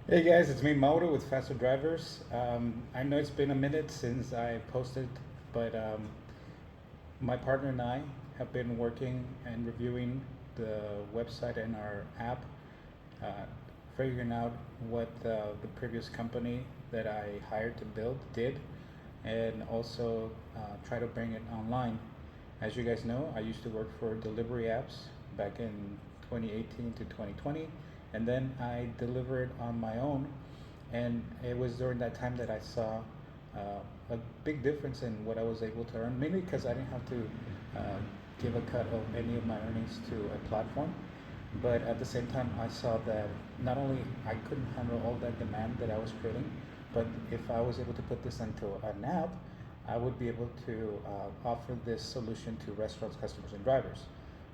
Hey guys, it's me Mauro with Faster Drivers. I know it's been a minute since I posted, but my partner and I have been working and reviewing the website and our app, uh, figuring out what the previous company that I hired to build did, and also try to bring it online. As you guys know, I used to work for delivery apps back in 2018 to 2020, and then I delivered on my own. And it was during that time that I saw a big difference in what I was able to earn, mainly because I didn't have to give a cut of any of my earnings to a platform. But at the same time, I saw that not only I couldn't handle all that demand that I was creating, but if I was able to put this into an app, I would be able to offer this solution to restaurants, customers, and drivers.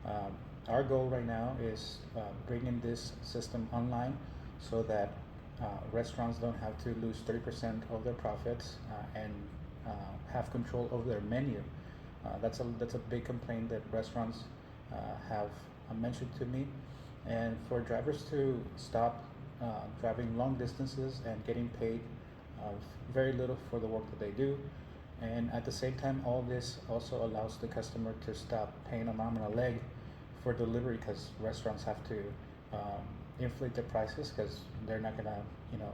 Um, our goal right now is bringing this system online so that restaurants don't have to lose 30% of their profits and have control over their menu. That's a big complaint that restaurants have mentioned to me, and for drivers to stop driving long distances and getting paid uh, very little for the work that they do. And at the same time, all this also allows the customer to stop paying an arm and a leg for delivery because restaurants have to inflate their prices because they're not gonna, you know,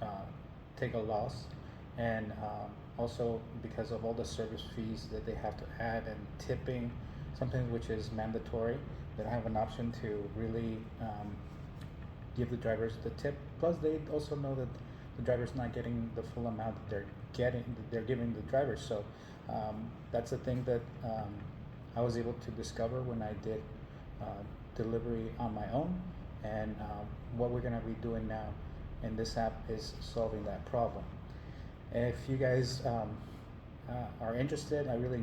uh, take a loss, and also because of all the service fees that they have to add and tipping, sometimes which is mandatory. They don't have an option to really give the drivers the tip. Plus, they also know that the driver's not getting the full amount that they're giving the drivers. So that's the thing that I was able to discover when I did uh, delivery on my own. And what we're gonna be doing now in this app is solving that problem. If you guys are interested, I really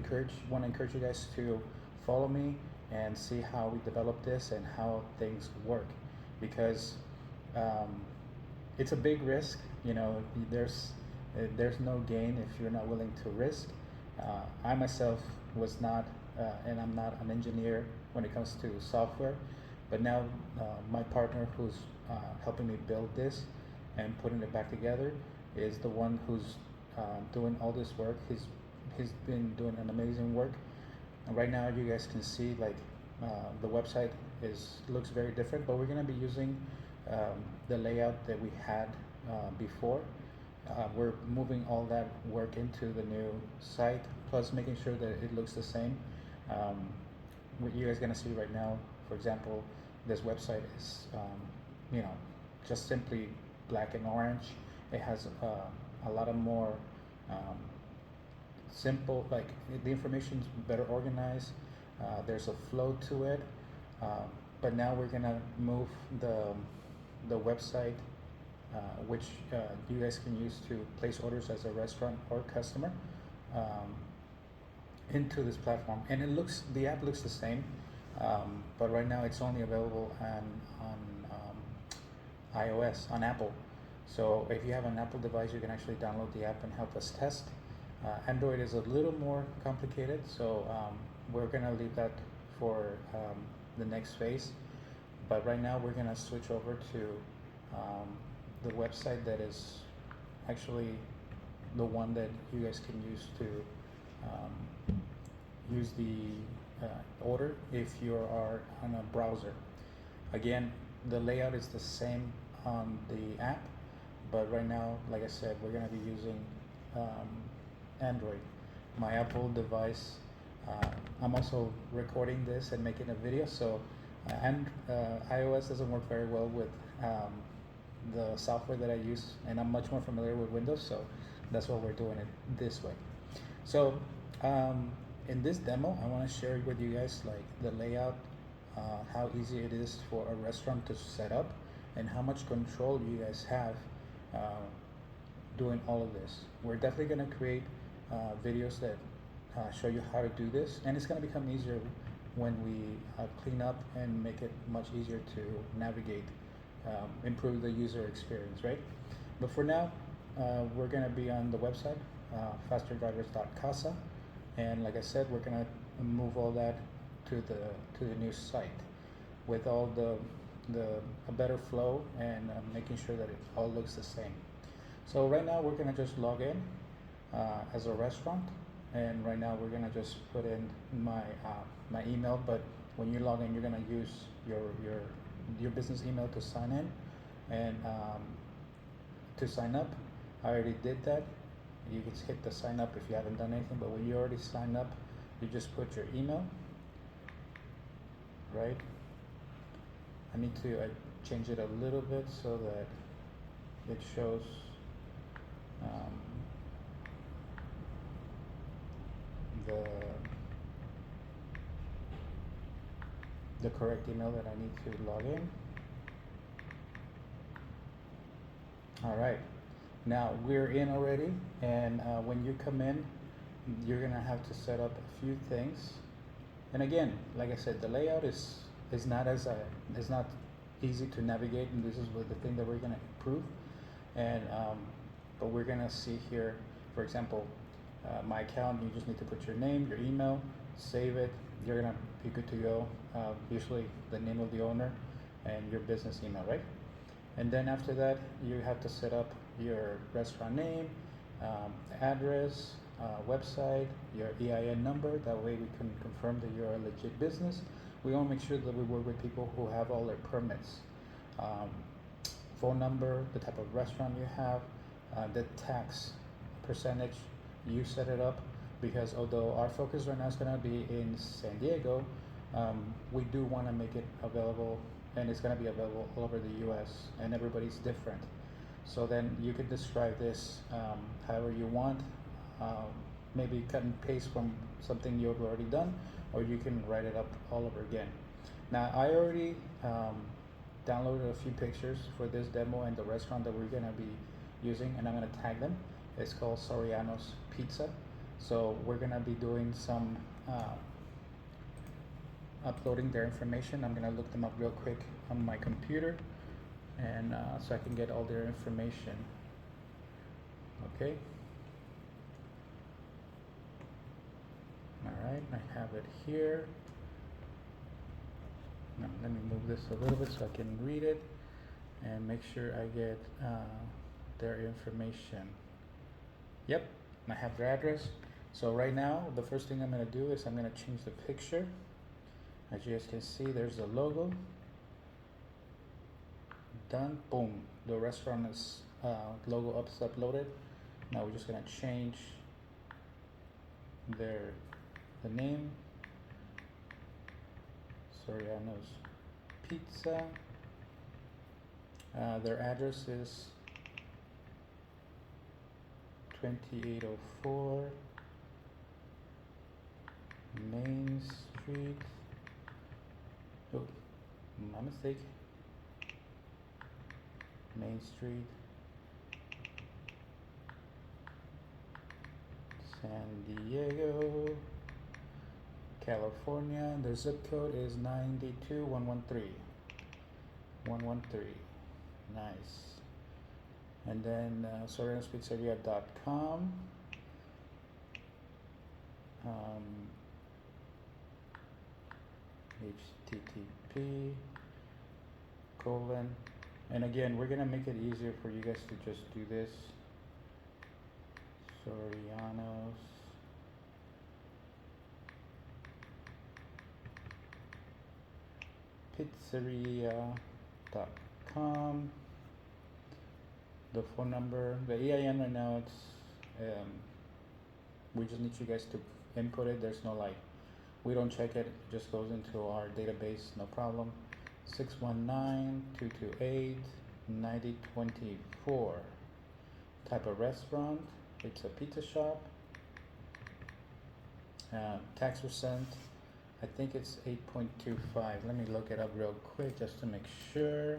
want to encourage you guys to follow me and see how we develop this and how things work, because um, it's a big risk. You know, there's no gain if you're not willing to risk. I myself was not, and I'm not an engineer when it comes to software, but now my partner who's helping me build this and putting it back together is the one who's doing all this work. He's been doing an amazing work. And right now, you guys can see like the website is looks very different, but we're gonna be using the layout that we had before. We're moving all that work into the new site, plus making sure that it looks the same. Um, what you guys gonna see right now, for example, this website is, you know, just simply black and orange. It has a lot of more um, simple, like the information's better organized. There's a flow to it. But now we're gonna move the website, which you guys can use to place orders as a restaurant or customer, um, into this platform. And the app looks the same, but right now it's only available on iOS, on Apple. So if you have an Apple device, you can actually download the app and help us test. Android is a little more complicated, so we're gonna leave that for the next phase. But right now, we're gonna switch over to um, the website that is actually the one that you guys can use to use the order if you are on a browser. Again, the layout is the same on the app, but right now, like I said, we're gonna be using um, Android. My Apple device, I'm also recording this and making a video, so and iOS doesn't work very well with the software that I use, and I'm much more familiar with Windows, so that's why we're doing it this way. So in this demo, I want to share with you guys like the layout, how easy it is for a restaurant to set up, and how much control you guys have doing all of this. We're definitely going to create videos that show you how to do this, and it's going to become easier when we clean up and make it much easier to navigate, improve the user experience, right? But for now, we're going to be on the website, fasterdrivers.casa, and like I said, we're going to move all that to the new site with all the a better flow and making sure that it all looks the same. So right now we're gonna just log in as a restaurant, and right now we're gonna just put in my email. But when you log in, you're gonna use your business email to sign in and to sign up. I already did that. You can hit the sign up if you haven't done anything, but when you already signed up, you just put your email, right? I need to change it a little bit so that it shows um, the correct email that I need to log in. All right, now we're in already, and when you come in, you're gonna have to set up a few things. And again, like I said, the layout is not is not easy to navigate, and this is the thing that we're gonna improve. And but we're gonna see here, for example, my account. You just need to put your name, your email, save it. You're gonna be good to go. Usually the name of the owner and your business email, right? And then after that, you have to set up your restaurant name, address, website, your EIN number. That way we can confirm that you're a legit business. We want to make sure that we work with people who have all their permits. Phone number, the type of restaurant you have, the tax percentage, you set it up, because although our focus right now is going to be in San Diego, we do want to make it available, and it's going to be available all over the US, and everybody's different. So then you can describe this however you want, maybe cut and paste from something you've already done, or you can write it up all over again. Now I already downloaded a few pictures for this demo and the restaurant that we're going to be using, and I'm going to tag them. It's called Soriano's Pizza. So we're going to be doing some uploading their information. I'm going to look them up real quick on my computer, and so I can get all their information. Okay. All right, I have it here. Now let me move this a little bit so I can read it and make sure I get their information. Yep, I have their address. So right now, the first thing I'm going to do is I'm going to change the picture. As you guys can see, there's the logo. Done. Boom. The restaurant is logo is uploaded. Now we're just going to change the name. Soriano's Pizza. Their address is 2804 Main Street. Oh, my mistake. Main Street, San Diego, California. Their zip code is 92113. 113. Nice. And then SorianosPizzeria.com. HTTP : and again, we're gonna make it easier for you guys to just do this. Sorianos Pizzeria.com. The phone number, the EIN right now, it's we just need you guys to input it. There's no we don't check it, it just goes into our database, no problem. 619-228-9024. Type of restaurant, it's a pizza shop. Tax percent, I think it's 8.25. Let me look it up real quick just to make sure.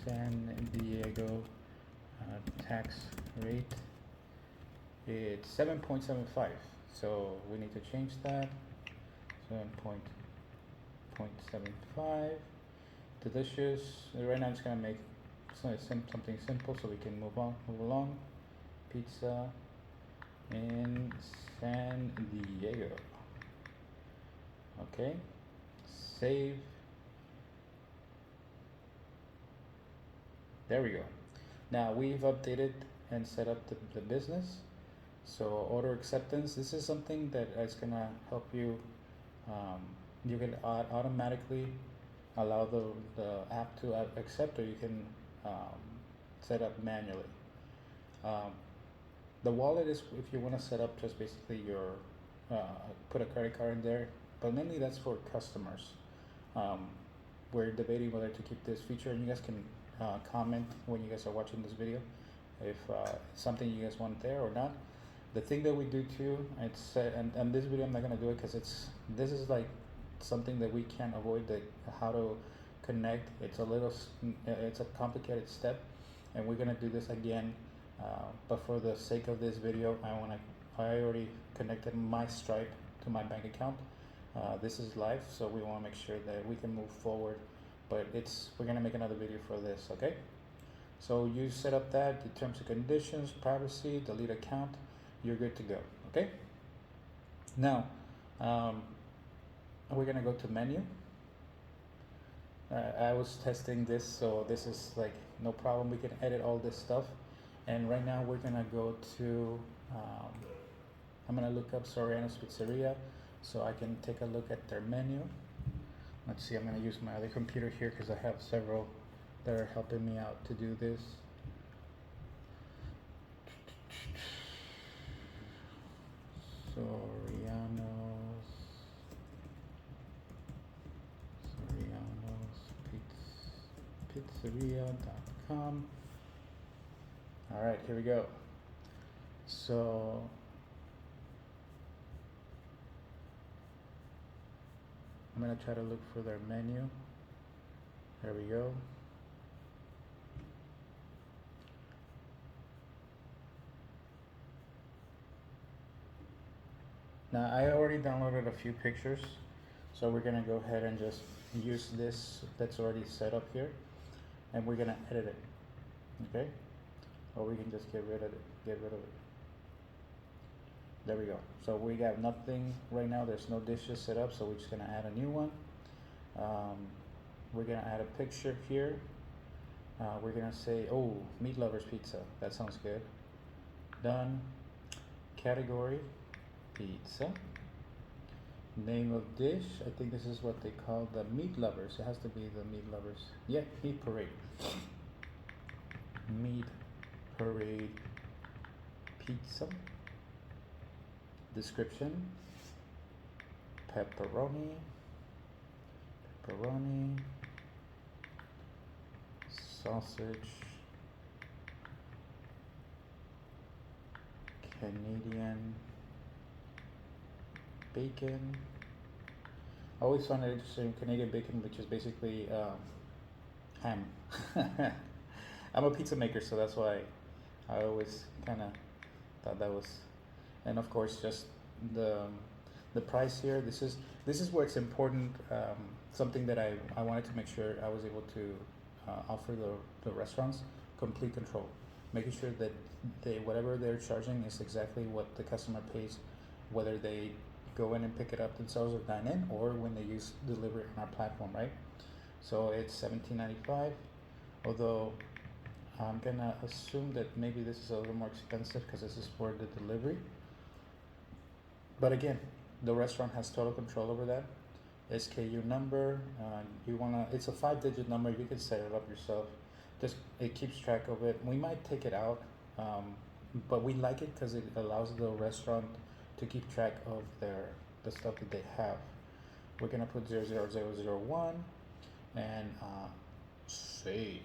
San Diego tax rate, it's 7.75. So we need to change that. 7.75. Delicious. Right now I'm just gonna make something simple so we can move along. Pizza in San Diego. Okay. Save. There we go. Now we've updated and set up the business. So order acceptance, this is something that is gonna help you. Um, you can automatically allow the app to accept, or you can um, set up manually. Um, the wallet is if you want to set up just basically your put a credit card in there, but mainly that's for customers. Um, we're debating whether to keep this feature, and you guys can comment when you guys are watching this video if it's something you guys want there or not. The thing that we do too, it's and this video I'm not gonna do it because this is like something that we can't avoid. That how to connect. It's a little it's a complicated step, and we're gonna do this again. But for the sake of this video, I already connected my Stripe to my bank account. This is live, so we want to make sure that we can move forward. But we're gonna make another video for this, okay? So you set up that, the terms and conditions, privacy, delete account, you're good to go, okay? Now, we're gonna go to menu. I was testing this, so this is like no problem. We can edit all this stuff. And right now we're gonna go to, I'm gonna look up Soriano's Pizzeria so I can take a look at their menu. Let's see, I'm gonna use my other computer here because I have several that are helping me out to do this. Pizzeria.com. All right, here we go. So I'm gonna try to look for their menu. There we go. Now I already downloaded a few pictures, so we're gonna go ahead and just use this that's already set up here, and we're gonna edit it, okay? Or we can just get rid of it. There we go. So we got nothing right now. There's no dishes set up, so we're just gonna add a new one. We're gonna add a picture here. We're gonna say, oh, Meat Lovers Pizza. That sounds good. Done. Category, pizza. Name of dish, I think this is what they call the Meat Lovers. It has to be the Meat Lovers. Yeah, Meat Parade. Meat Parade Pizza. Description, pepperoni, sausage, Canadian bacon. I always found it interesting, Canadian bacon, which is basically ham. I'm a pizza maker, so that's why I always kind of thought that was. And of course, just the price here. This is where it's important. Something that I wanted to make sure I was able to offer the restaurants complete control, making sure that whatever they're charging is exactly what the customer pays, whether they go in and pick it up themselves or dine in, or when they use delivery on our platform, right? So it's $17.95, although I'm gonna assume that maybe this is a little more expensive because this is for the delivery. But again, the restaurant has total control over that. SKU number, it's a 5-digit number. You can set it up yourself. Just it keeps track of it. We might take it out, but we like it because it allows the restaurant to keep track of the stuff that they have. We're gonna put 00001 and save.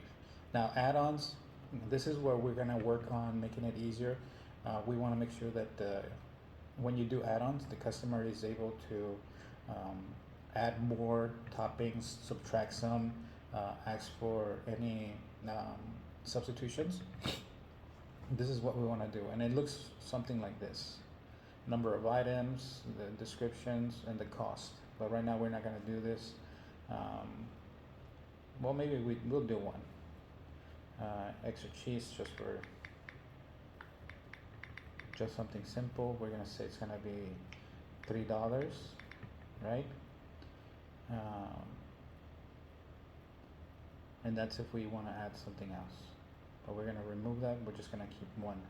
Now add-ons. This is where we're gonna work on making it easier. We want to make sure that when you do add-ons, the customer is able to add more toppings, subtract some, ask for any substitutions. This is what we want to do, and it looks something like this: number of items, the descriptions, and the cost. But right now we're not going to do this. Well, maybe we'll do one. Extra cheese just something simple. We're gonna say it's gonna be $3, right? and that's if we want to add something else. But we're gonna remove that. We're just gonna keep one.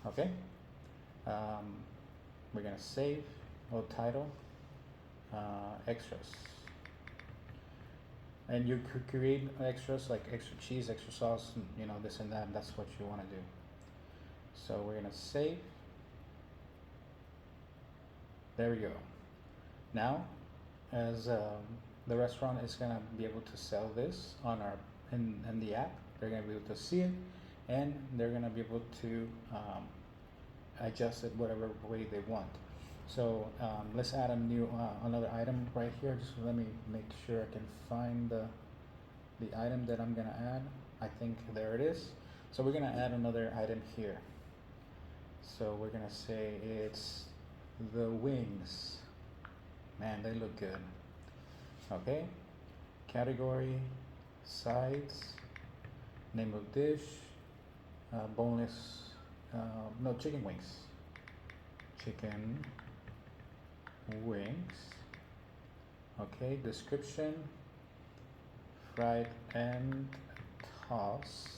Okay. Um, we're gonna save. Oh, title. Extras. And you could create extras like extra cheese, extra sauce, you know, this and that. And that's what you want to do. So we're gonna save. There we go. Now, as the restaurant is gonna be able to sell this on our in the app, they're gonna be able to see it, and they're gonna be able to adjust it whatever way they want. So let's add a new another item right here. Just let me make sure I can find the item that I'm gonna add. I think there it is. So we're gonna add another item here. So we're gonna say it's the wings. Man, they look good. Okay. Category, sides, name of dish, boneless, no, chicken wings. Chicken wings. Okay, description, fried and tossed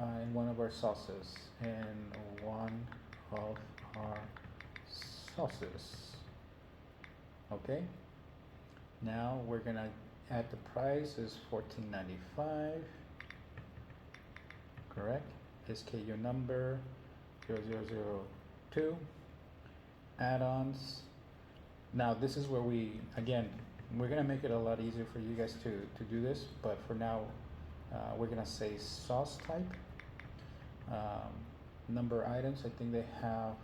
in one of our sauces, and one of our sauces. Okay, now we're gonna add the price is $14.95. Correct. SKU number 0002. Add-ons. Now this is where we're gonna make it a lot easier for you guys to do this, but for now we're gonna say sauce type. Number items, I think they have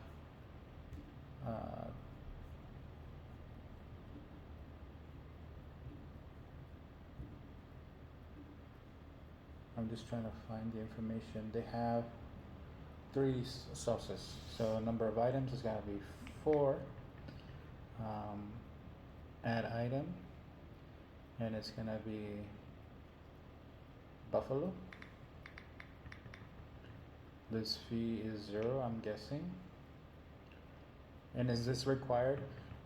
I'm just trying to find the information. They have three sauces, so number of items is gonna be 4. Add item, and it's gonna be buffalo. This fee is 0, I'm guessing. And is this required?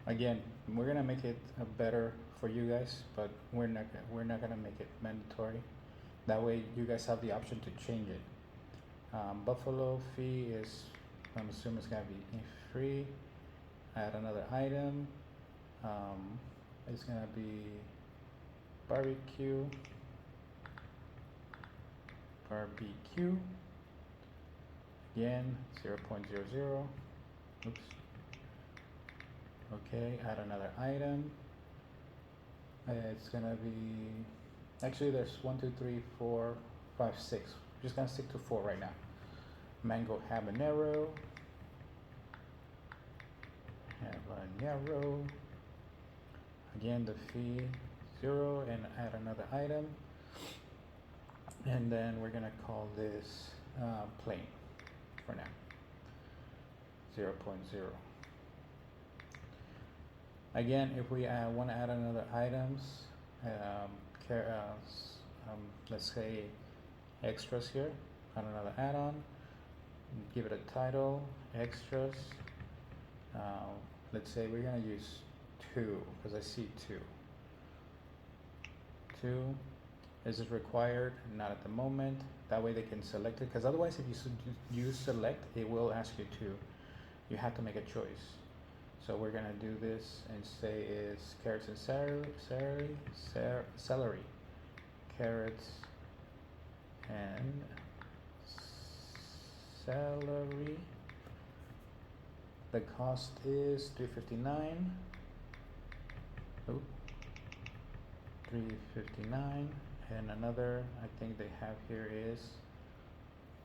Again, we're gonna make it better for you guys, but we're not gonna make it mandatory. That way, you guys have the option to change it. Buffalo fee is, I'm assuming it's gonna be free. Add another item. It's gonna be barbecue. Again, 0.00. Oops. Okay, add another item. It's gonna be, actually there's 1, 2, 3, 4, 5, 6. We're just gonna stick to 4 right now. Mango habanero. Again, the fee 0, and add another item. And then we're gonna call this plain for now. 0.0. Again, if we want to add another items, let's say extras here, add another add-on, give it a title, extras. Let's say we're gonna use 2 because I see 2. 2. Is it required? Not at the moment. That way they can select it, because otherwise if you select, it will ask you to, you have to make a choice. So we're gonna do this and say is carrots and celery. Carrots and celery. The cost is $3.59. Oh, $3.59. And another I think they have here is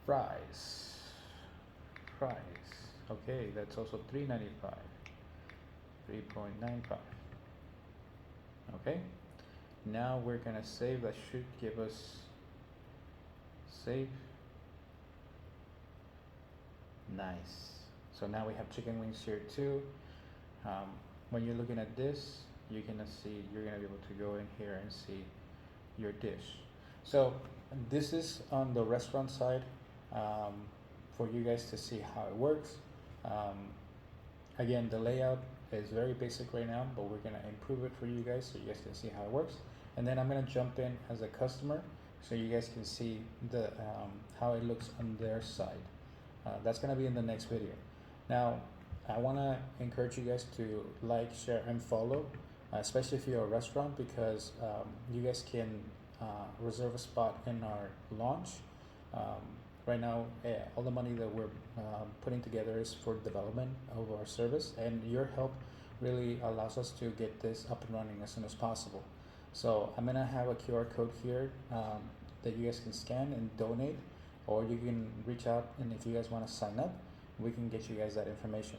fries. Okay, that's also $3.95. 3.95. Okay, now we're gonna save. That should give us save. Nice. So now we have chicken wings here too. When you're looking at this, you're gonna be able to go in here and see your dish. So this is on the restaurant side, for you guys to see how it works. Again, the layout is very basic right now, but we're gonna improve it for you guys so you guys can see how it works. and then I'm gonna jump in as a customer so you guys can see the how it looks on their side. That's gonna be in the next video. Now, I wanna encourage you guys to like, share, and follow, especially if you're a restaurant, because you guys can reserve a spot in our launch. Um, right now, all the money that we're putting together is for development of our service, and your help really allows us to get this up and running as soon as possible. So I'm gonna have a QR code here that you guys can scan and donate, or you can reach out, and if you guys want to sign up, we can get you guys that information.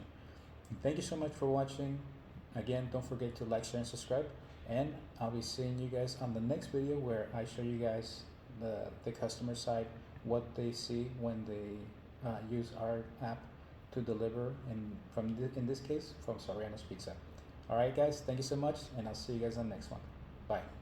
Thank you so much for watching. Again, don't forget to like, share, and subscribe, and I'll be seeing you guys on the next video where I show you guys the customer side, what they see when they use our app to deliver, and in this case from Soriano's Pizza. All right, guys, thank you so much, and I'll see you guys on the next one. Bye.